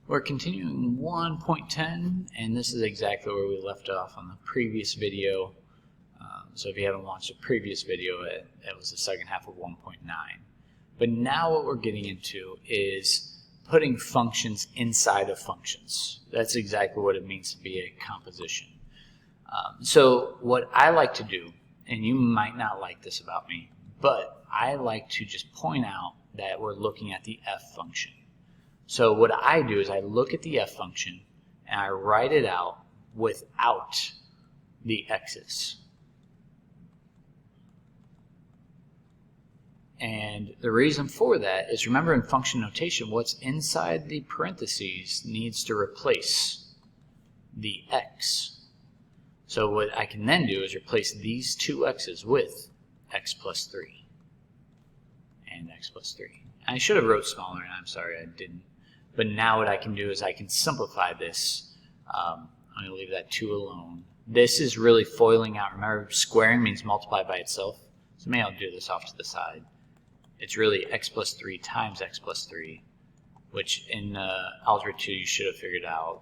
We're continuing 1.10, and this is exactly where we left off on the previous video. So if you haven't watched the previous video, it was the second half of 1.9. But now what we're getting into is putting functions inside of functions. That's exactly what it means to be a composition. So what I like to do, and you might not like this about me, but I like to just point out that we're looking at the f function. So what I do is I look at the f function and I write it out without the x's. And the reason for that is, remember, in function notation, what's inside the parentheses needs to replace the x. So what I can then do is replace these two x's with x plus 3 and x plus 3. I should have wrote smaller, and I'm sorry I didn't. But now what I can do is I can simplify this. I'm going to leave that 2 alone. This is really foiling out. Remember, squaring means multiply by itself. So maybe I'll do this off to the side. It's really x plus 3 times x plus 3, which in Algebra 2 you should have figured out.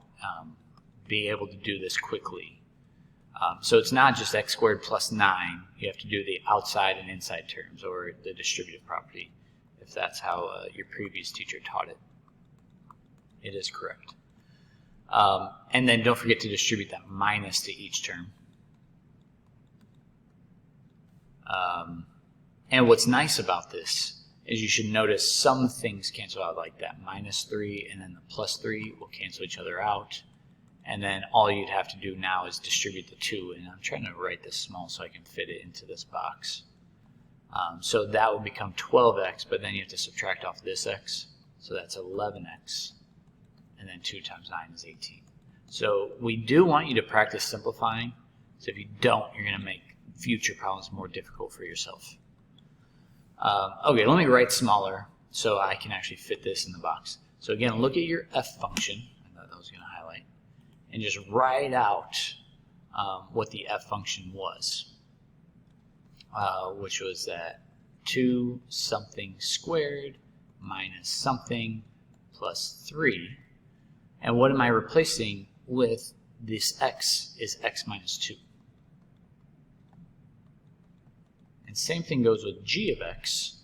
Be able to do this quickly. So it's not just x squared plus 9. You have to do the outside and inside terms, or the distributive property, if that's how your previous teacher taught it. It is correct. And then don't forget to distribute that minus to each term. And what's nice about this is you should notice some things cancel out, like that minus 3 and then the plus 3 will cancel each other out. And then all you'd have to do now is distribute the 2. And I'm trying to write this small so I can fit it into this box. So that would become 12x, but then you have to subtract off this x. So that's 11x. And then 2 times 9 is 18. So we do want you to practice simplifying. So if you don't, you're going to make future problems more difficult for yourself. Okay, let me write smaller so I can actually fit this in the box. So again, look at your f function. I thought that was going to highlight. And just write out what the f function was, which was that 2 something squared minus something plus 3. And what am I replacing with this x is x minus 2. And same thing goes with g of x.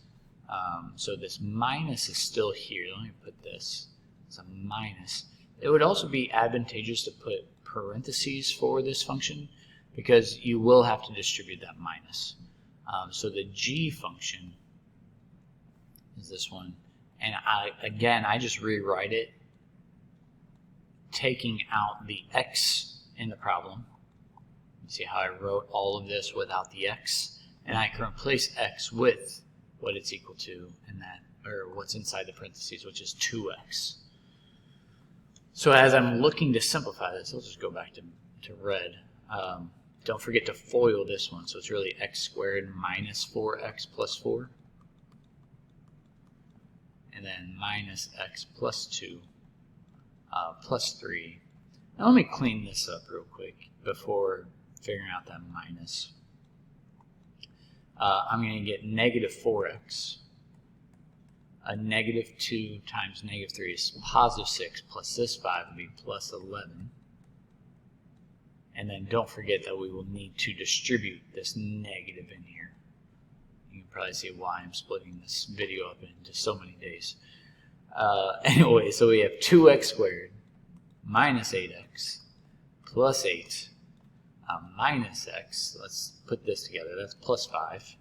So this minus is still here. Let me put this as a minus. It would also be advantageous to put parentheses for this function, because you will have to distribute that minus. So the g function is this one. And I just rewrite it, taking out the x in the problem. You see how I wrote all of this without the x? And I can replace x with what it's equal to, and that, or what's inside the parentheses, which is 2x. So as I'm looking to simplify this, I'll just go back to red. Don't forget to FOIL this one. So it's really x squared minus 4x plus 4. And then minus x plus 2 plus 3. Now let me clean this up real quick before figuring out that minus. I'm going to get negative 4x. A negative 2 times negative 3 is positive 6, plus this 5 will be plus 11. And then don't forget that we will need to distribute this negative in here. You can probably see why I'm splitting this video up into so many days. Anyway, so we have 2x squared minus 8x plus 8 minus x. Let's put this together. That's plus 5.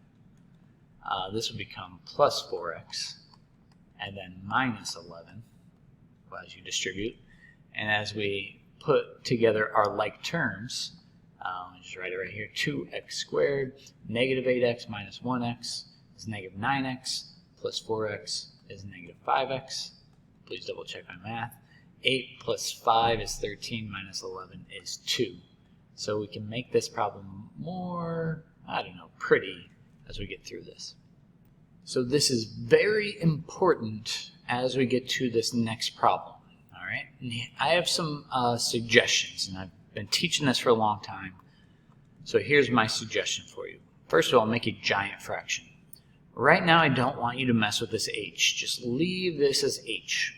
This will become plus 4x. And then minus 11 as you distribute. And as we put together our like terms, just write it right here, 2x squared, negative 8x minus 1x is negative 9x, plus 4x is negative 5x. Please double check my math. 8 plus 5 is 13, minus 11 is 2. So we can make this problem more, pretty as we get through this. So this is very important as we get to this next problem. All right, and I have some suggestions, and I've been teaching this for a long time. So here's my suggestion for you. First of all, make a giant fraction. Right now, I don't want you to mess with this h. Just leave this as h.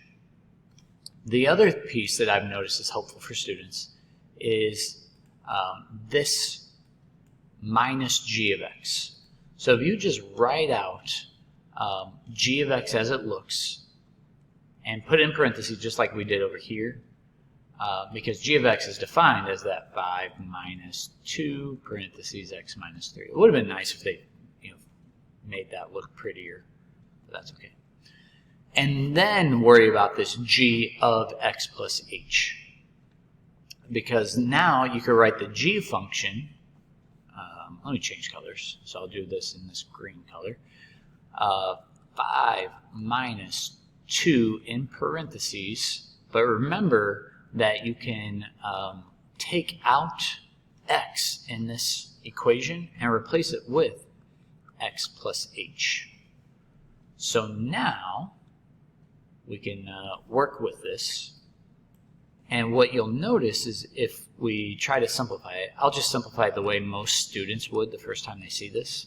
The other piece that I've noticed is helpful for students is this minus g of x. So if you just write out g of x as it looks and put it in parentheses just like we did over here, because g of x is defined as that 5 minus 2 parentheses x minus 3. It would have been nice if they made that look prettier, but that's okay. And then worry about this g of x plus h, because now you could write the g function. Let me change colors, so I'll do this in this green color. 5 minus 2 in parentheses, but remember that you can take out x in this equation and replace it with x plus h. So now we can work with this, and what you'll notice is if we try to simplify it, I'll just simplify it the way most students would the first time they see this.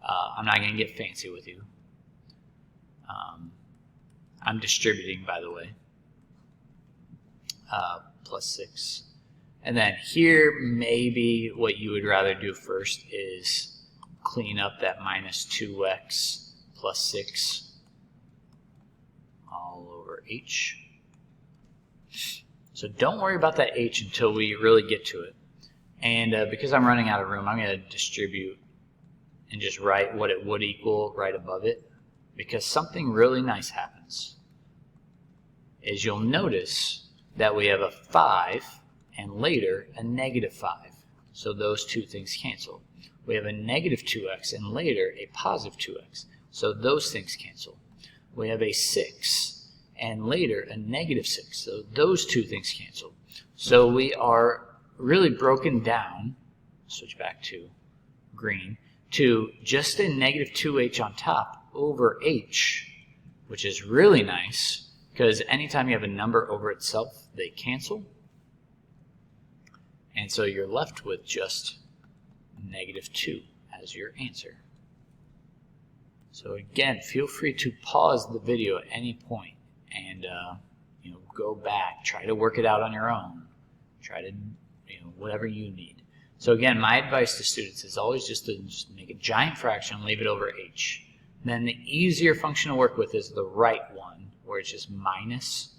I'm not going to get fancy with you. I'm distributing, by the way, plus 6. And then here, maybe what you would rather do first is clean up that minus 2x plus 6 all over h. So don't worry about that h until we really get to it. And because I'm running out of room, I'm going to distribute and just write what it would equal right above it, because something really nice happens. Is you'll notice that we have a 5 and later a negative 5. So those two things cancel. We have a negative 2x and later a positive 2x. So those things cancel. We have a 6 and later a negative 6. So those two things cancel. So we are really broken down, switch back to green, to just a negative 2h on top over h, which is really nice because anytime you have a number over itself, they cancel. And so you're left with just negative 2 as your answer. So again, feel free to pause the video at any point and go back, try to work it out on your own, try to whatever you need. So again, my advice to students is always just to make a giant fraction and leave it over h. Then the easier function to work with is the right one, where it's just minus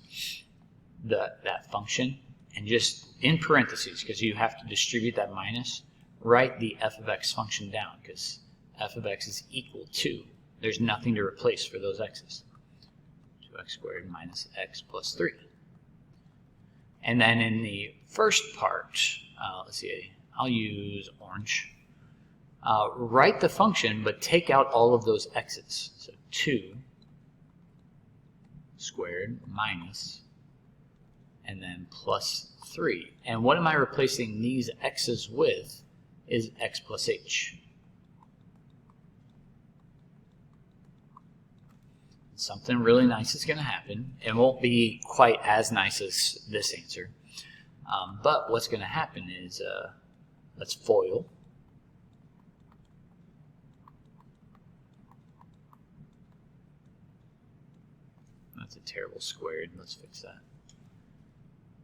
that function, and just in parentheses, because you have to distribute that minus, write the f of x function down, because f of x is equal to, there's nothing to replace for those x's. 2x squared minus x plus 3. And then in the first part, let's see, I'll use orange. Write the function, but take out all of those x's. So 2 squared minus, and then plus 3. And what am I replacing these x's with is x plus h. Something really nice is going to happen. It won't be quite as nice as this answer. But what's going to happen is, let's FOIL. That's a terrible squared. Let's fix that.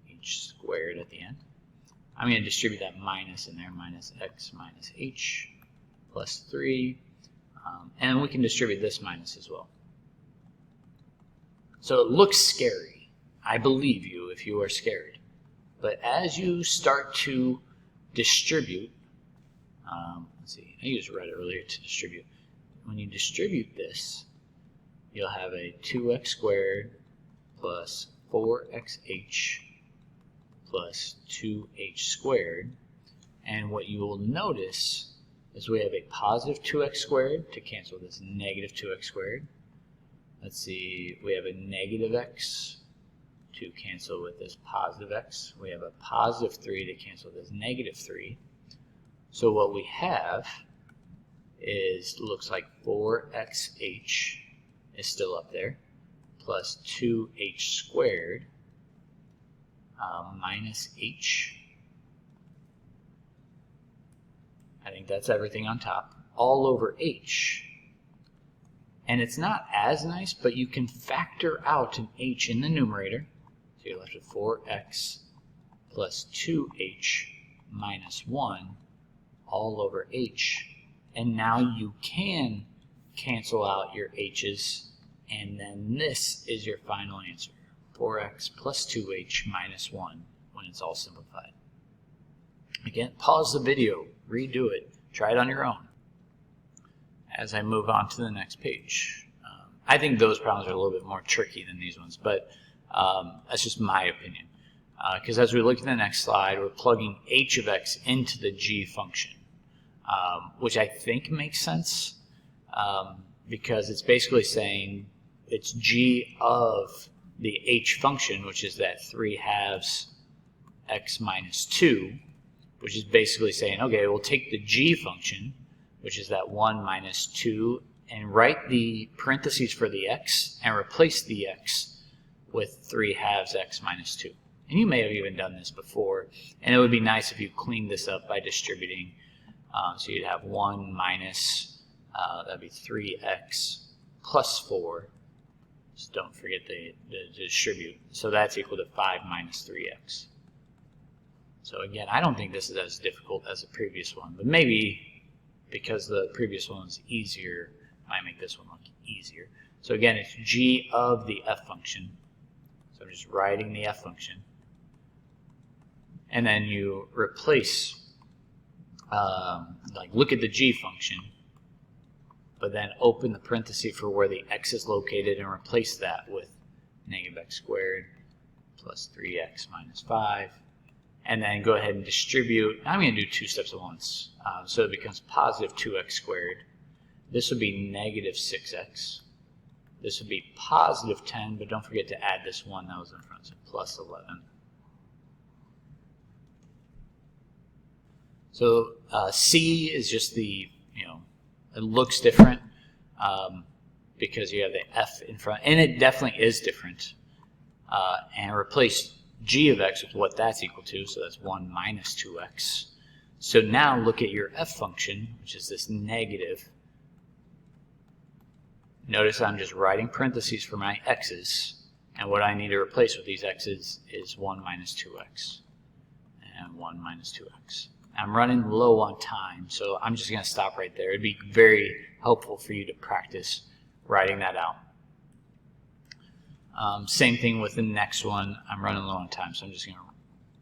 H squared at the end. I'm going to distribute that minus in there, minus x minus h plus 3. And we can distribute this minus as well. So it looks scary. I believe you if you are scared. But as you start to distribute, let's see, I used red earlier to distribute. When you distribute this, you'll have a 2x squared plus 4xh plus 2h squared. And what you will notice is we have a positive 2x squared to cancel this negative 2x squared. Let's see, we have a negative x to cancel with this positive x. We have a positive 3 to cancel this negative 3. So what we have is, looks like 4xh is still up there, plus 2h squared minus h. I think that's everything on top, all over h. And it's not as nice, but you can factor out an h in the numerator. So So you're left with 4x plus 2h minus 1 all over h. And now you can cancel out your h's, and then this is your final answer. 4x plus 2h minus 1 when it's all simplified. Again, pause the video, redo it, try it on your own as I move on to the next page. I think those problems are a little bit more tricky than these ones, but that's just my opinion. Because as we look at the next slide, we're plugging h of x into the g function, which I think makes sense because it's basically saying it's g of the h function, which is that 3/2 x minus 2, which is basically saying, okay, we'll take the g function, which is that 1 minus 2, and write the parentheses for the x and replace the x with 3/2 x minus 2. And you may have even done this before, and it would be nice if you cleaned this up by distributing. So you'd have 1 minus, that'd be 3x plus 4. Just don't forget to distribute. So that's equal to 5 minus 3x. So again, I don't think this is as difficult as the previous one, but maybe because the previous one was easier, might make this one look easier. So again, it's g of the f function. So I'm just writing the f function. And then you replace, look at the g function, but then open the parenthesis for where the x is located and replace that with negative x squared plus 3x minus 5. And then go ahead and distribute. I'm going to do two steps at once. So it becomes positive 2x squared. This would be negative 6x. This would be positive 10, but don't forget to add this 1 that was in front, so plus 11. So C is just the, it looks different because you have the F in front, and it definitely is different. And replace g of x with what that's equal to, so that's 1 minus 2x. So now look at your f function, which is this negative. Notice I'm just writing parentheses for my x's, and what I need to replace with these x's is 1 minus 2x and 1 minus 2x. I'm running low on time, so I'm just going to stop right there. It'd be very helpful for you to practice writing that out. Same thing with the next one. I'm running low on time, so I'm just going to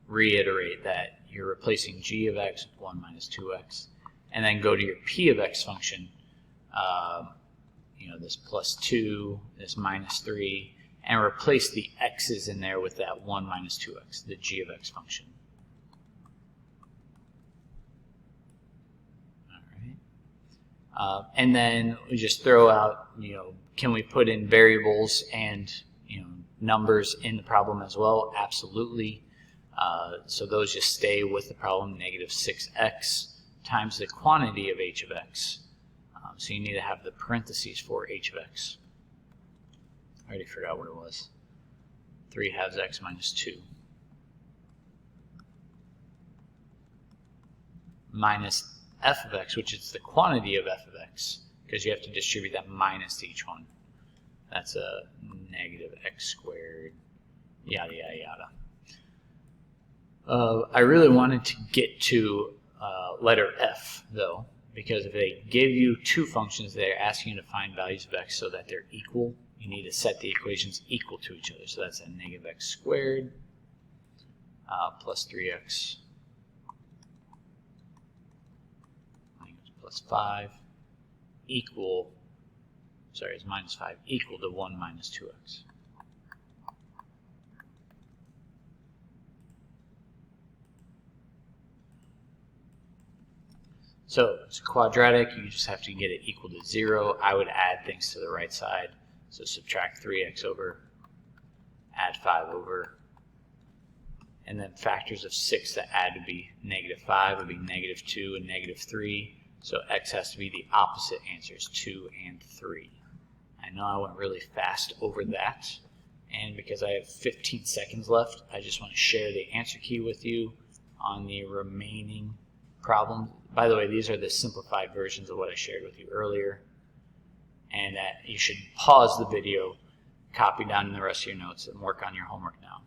reiterate that you're replacing g of x with 1 minus 2x, and then go to your p of x function, this plus 2, this minus 3, and replace the x's in there with that 1 minus 2x, the g of x function. And then we just throw out, can we put in variables and, numbers in the problem as well? Absolutely. So those just stay with the problem, negative 6x times the quantity of h of x. So you need to have the parentheses for h of x. I already forgot what it was. 3/2 x minus 2. Minus f of x, which is the quantity of f of x, because you have to distribute that minus to each one. That's a negative x squared, yada, yada, yada. I really wanted to get to letter f, though, because if they give you two functions, they're asking you to find values of x so that they're equal. You need to set the equations equal to each other. So that's a negative x squared plus 3x plus 5 equal, it's minus 5 equal to 1 minus 2x. So it's quadratic, you just have to get it equal to 0. I would add things to the right side. So subtract 3x over, add 5 over, and then factors of 6 that add to be negative 5 would be negative 2 and negative 3. So x has to be the opposite answers, 2 and 3. I know I went really fast over that, and because I have 15 seconds left, I just want to share the answer key with you on the remaining problems. By the way, these are the simplified versions of what I shared with you earlier, and that you should pause the video, copy down the rest of your notes, and work on your homework now.